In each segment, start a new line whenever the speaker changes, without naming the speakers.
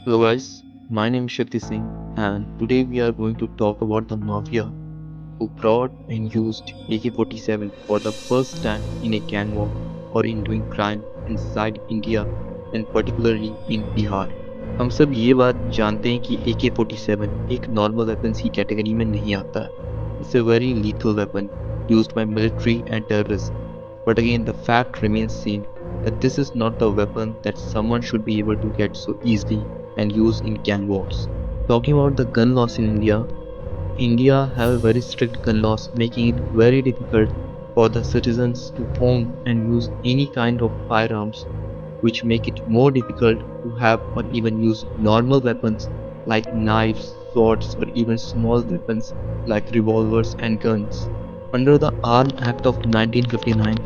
Hello guys, my name is Shakti Singh and today we are going to talk about the mafia who brought and used AK-47 for the first time in a gang war or in doing crime inside India and particularly in Bihar. हम सब ये बात जानते हैं कि AK-47 एक normal weapons की category में नहीं आता है. It's a very lethal weapon used by military and terrorists. But again, the fact remains same that this is not the weapon that someone should be able to get so easily and use in gang wars. Talking about the gun laws in India have a very strict gun laws, making it very difficult for the citizens to own and use any kind of firearms, which make it more difficult to have or even use normal weapons like knives, swords, or even small weapons like revolvers and guns. Under the Arms Act of 1959,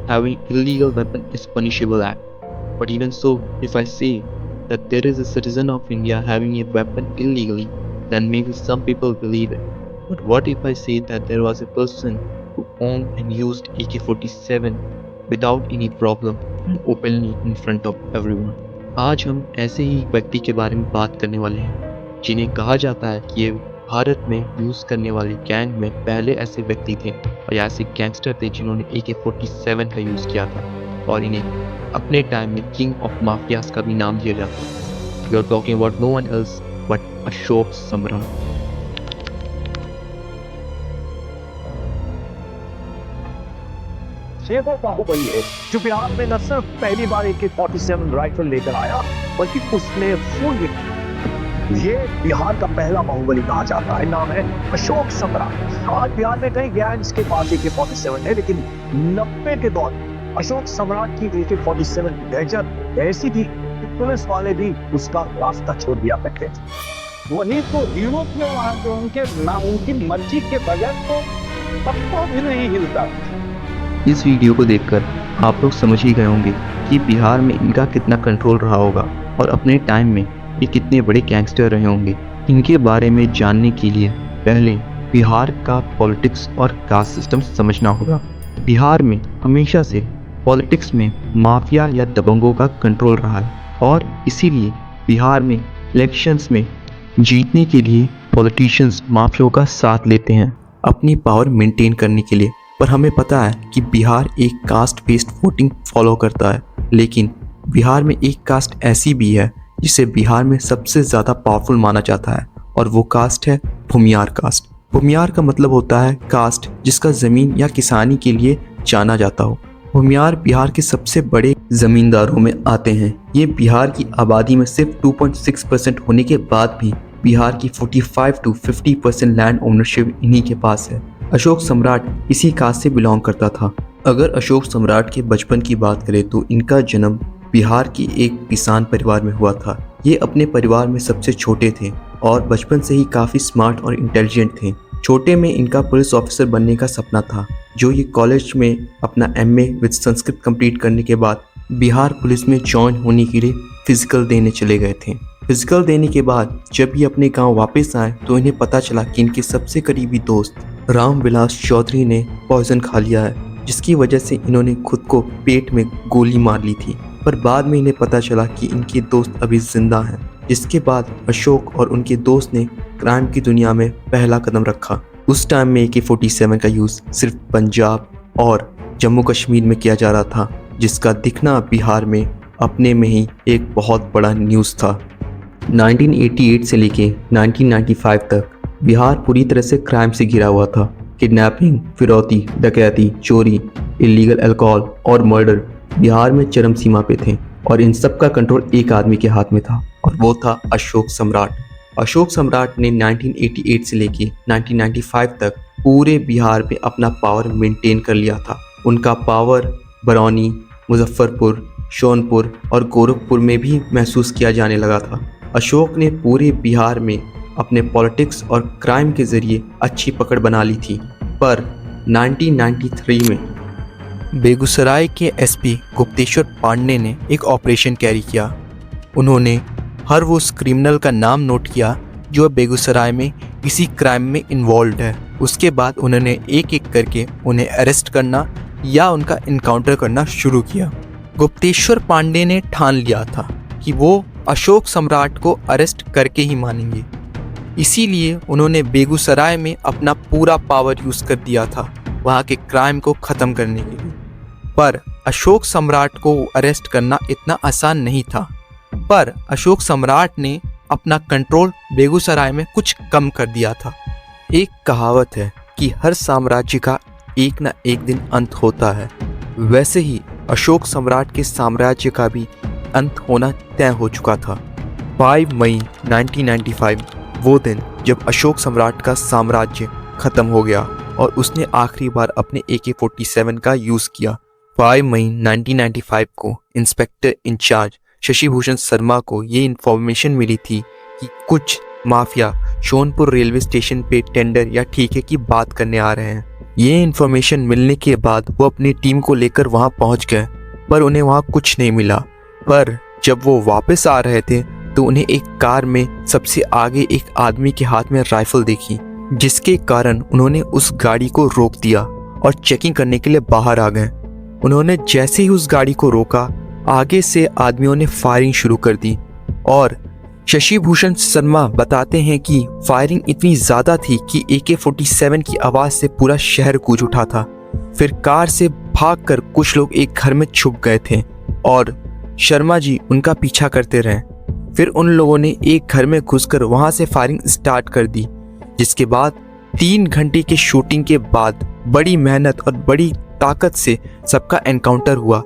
having illegal weapon is punishable act. But even so, if I say that there is a citizen of India having a weapon illegally, then maybe some people believe it. But what if I say that there was a person who owned and used AK-47 without any problem and openly in front of everyone? आज हम ऐसे ही एक व्यक्ति के बारे में बात करने वाले हैं जिन्हें कहा जाता है कि ये भारत में यूज करने वाले गैंग में पहले ऐसे व्यक्ति थे और या ऐसे गैंगस्टर थे जिन्होंने AK-47 का यूज किया था और इन्हें अपने टाइम में किंग ऑफ माफियाज का भी नाम दिया जाता है. We are talking about no one else but Ashok Samrat.
Shekhar Baahubali है जो बिहार में न सिर्फ पहली बार AK-47 राइफल लेकर आया बल्कि उसने फुल ये बिहार का पहला बाहुबली कहा जाता है. नाम है अशोक सम्राट. आज बिहार में कई गैंग्स के पास AK-47 है, लेकिन 90 के दौर अशोक सम्राट की AK-47 की दहशत ऐसी थी कि पुलिस वाले भी उसका रास्ता छोड़ दिया करते थे.
वही तो यूरोप में वहां तो उनकी मर्जी के बगैर तो पत्ता भी नहीं हिलता.
इस वीडियो को देखकर आप लोग समझ ही गए होंगे कि बिहार में इनका कितना कंट्रोल रहा होगा और अपने टाइम में ये कितने बड़े गैंगस्टर रहे होंगे. इनके बारे में जानने के लिए पहले बिहार का पॉलिटिक्स और कास्ट सिस्टम समझना होगा. बिहार में हमेशा से पॉलिटिक्स में माफिया या दबंगों का कंट्रोल रहा है और इसीलिए बिहार में इलेक्शंस में जीतने के लिए पॉलिटिशियंस माफियाओं का साथ लेते हैं अपनी पावर मेंटेन करने के लिए. पर हमें पता है कि बिहार एक कास्ट बेस्ड वोटिंग फॉलो करता है, लेकिन बिहार में एक कास्ट ऐसी भी है जिसे बिहार में सबसे ज़्यादा पावरफुल माना जाता है और वो कास्ट है भूमियार कास्ट. भूमियार का मतलब होता है कास्ट जिसका ज़मीन या किसानी के लिए जाना जाता हो. भूमियार बिहार के सबसे बड़े ज़मींदारों में आते हैं. ये बिहार की आबादी में सिर्फ 2.6% होने के बाद भी बिहार की 45 to 50% लैंड ओनरशिप इन्हीं के पास है. अशोक सम्राट इसी कास्ट से बिलोंग करता था. अगर अशोक सम्राट के बचपन की बात करें तो इनका जन्म बिहार की एक किसान परिवार में हुआ था. ये अपने परिवार में सबसे छोटे थे और बचपन से ही काफ़ी स्मार्ट और इंटेलिजेंट थे. छोटे में इनका पुलिस ऑफिसर बनने का सपना था, जो ये कॉलेज में अपना MA विद संस्कृत कंप्लीट करने के बाद बिहार पुलिस में ज्वाइन होने के लिए फिजिकल देने चले गए थे. फिजिकल देने के बाद जब ये अपने गांव वापस आए तो इन्हें पता चला कि इनके सबसे करीबी दोस्त रामविलास चौधरी ने पॉइजन खा लिया है, जिसकी वजह से इन्होंने खुद को पेट में गोली मार ली थी. पर बाद में इन्हें पता चला कि इनके दोस्त अभी जिंदा हैं, जिसके बाद अशोक और उनके दोस्त ने क्राइम की दुनिया में पहला कदम रखा. उस टाइम में AK-47 का यूज़ सिर्फ पंजाब और जम्मू कश्मीर में किया जा रहा था, जिसका दिखना बिहार में अपने में ही एक बहुत बड़ा न्यूज़ था. 1988 से लेके 1995 तक बिहार पूरी तरह से क्राइम से घिरा हुआ था. किडनैपिंग, फिरौती, डकैती, चोरी, इलीगल अल्कोहल और मर्डर बिहार में चरम सीमा पे थे और इन सब का कंट्रोल एक आदमी के हाथ में था और वो था अशोक सम्राट. अशोक सम्राट ने 1988 से लेके 1995 तक पूरे बिहार में अपना पावर मेंटेन कर लिया था. उनका पावर बरौनी, मुजफ्फरपुर, सोनपुर और गोरखपुर में भी महसूस किया जाने लगा था. अशोक ने पूरे बिहार में अपने पॉलिटिक्स और क्राइम के ज़रिए अच्छी पकड़ बना ली थी. पर 1993 में बेगूसराय के SP गुप्तेश्वर पांडे ने एक ऑपरेशन कैरी किया. उन्होंने हर वो क्रिमिनल का नाम नोट किया जो बेगूसराय में किसी क्राइम में इन्वॉल्व है. उसके बाद उन्होंने एक एक करके उन्हें अरेस्ट करना या उनका इनकाउंटर करना शुरू किया. गुप्तेश्वर पांडे ने ठान लिया था कि वो
अशोक सम्राट को अरेस्ट करके ही मानेंगे। इसीलिए उन्होंने बेगूसराय में अपना पूरा पावर यूज़ कर दिया था वहाँ के क्राइम को ख़त्म करने के लिए। पर अशोक सम्राट को अरेस्ट करना इतना आसान नहीं था। पर अशोक सम्राट ने अपना कंट्रोल बेगूसराय में कुछ कम कर दिया था। एक कहावत है कि हर साम्राज्य का एक न एक दिन अंत होता है, वैसे ही अशोक सम्राट के साम्राज्य का भी अंत होना तय हो चुका था। 5 मई 1995 वो दिन जब अशोक सम्राट का साम्राज्य खत्म हो गया और उसने आखिरी बार अपने AK-47 का यूज़ किया। 5 मई 1995 को इंस्पेक्टर इंचार्ज शशि भूषण शर्मा को ये इन्फॉर्मेशन मिली थी कि कुछ माफिया सोनपुर रेलवे स्टेशन पे टेंडर या ठेके की बात करने आ रहे हैं। ये इन्फॉर्मेशन मिलने के बाद वो अपनी टीम को लेकर वहाँ पहुँच गए, पर उन्हें वहाँ कुछ नहीं मिला। पर जब वो वापस आ रहे थे तो उन्हें एक कार में सबसे आगे एक आदमी के हाथ में राइफल देखी, जिसके कारण उन्होंने उस गाड़ी को रोक दिया और चेकिंग करने के लिए बाहर आ गए। उन्होंने जैसे ही उस गाड़ी को रोका, आगे से आदमियों ने फायरिंग शुरू कर दी और शशि भूषण शर्मा बताते हैं कि फायरिंग इतनी ज़्यादा थी कि AK-47 की आवाज़ से पूरा शहर गूंज उठा था। फिर कार से भागकर कुछ लोग एक घर में छुप गए थे और शर्मा जी उनका पीछा करते रहे। फिर उन लोगों ने एक घर में घुसकर वहाँ से फायरिंग स्टार्ट कर दी, जिसके बाद 3 घंटे की शूटिंग के बाद बड़ी मेहनत और बड़ी ताकत से सबका एनकाउंटर हुआ।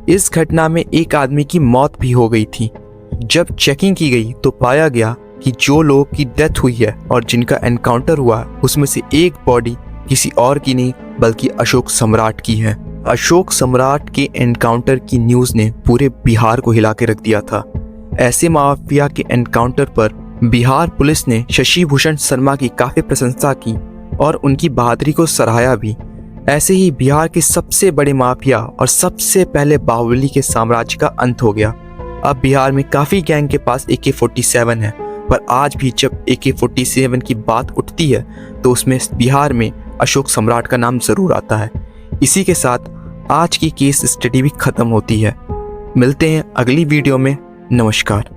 इस घटना में एक आदमी की मौत भी हो गई थी। जब चेकिंग की गई तो पाया गया कि जो लोगों की डेथ हुई है और जिनका एनकाउंटर हुआ उसमें से एक बॉडी किसी और की नहीं बल्कि अशोक सम्राट की है। अशोक सम्राट के एनकाउंटर की न्यूज़ ने पूरे बिहार को हिला के रख दिया था। ऐसे माफिया के एनकाउंटर पर बिहार पुलिस ने शशि भूषण शर्मा की काफ़ी प्रशंसा की और उनकी बहादुरी को सराहा भी। ऐसे ही बिहार के सबसे बड़े माफिया और सबसे पहले बाहुबली के साम्राज्य का अंत हो गया। अब बिहार में काफ़ी गैंग के पास AK-47 है, पर आज भी जब AK-47 की बात उठती है तो उसमें बिहार में अशोक सम्राट का नाम ज़रूर आता है। इसी के साथ आज की केस स्टडी भी ख़त्म होती है। मिलते हैं अगली वीडियो में। नमस्कार।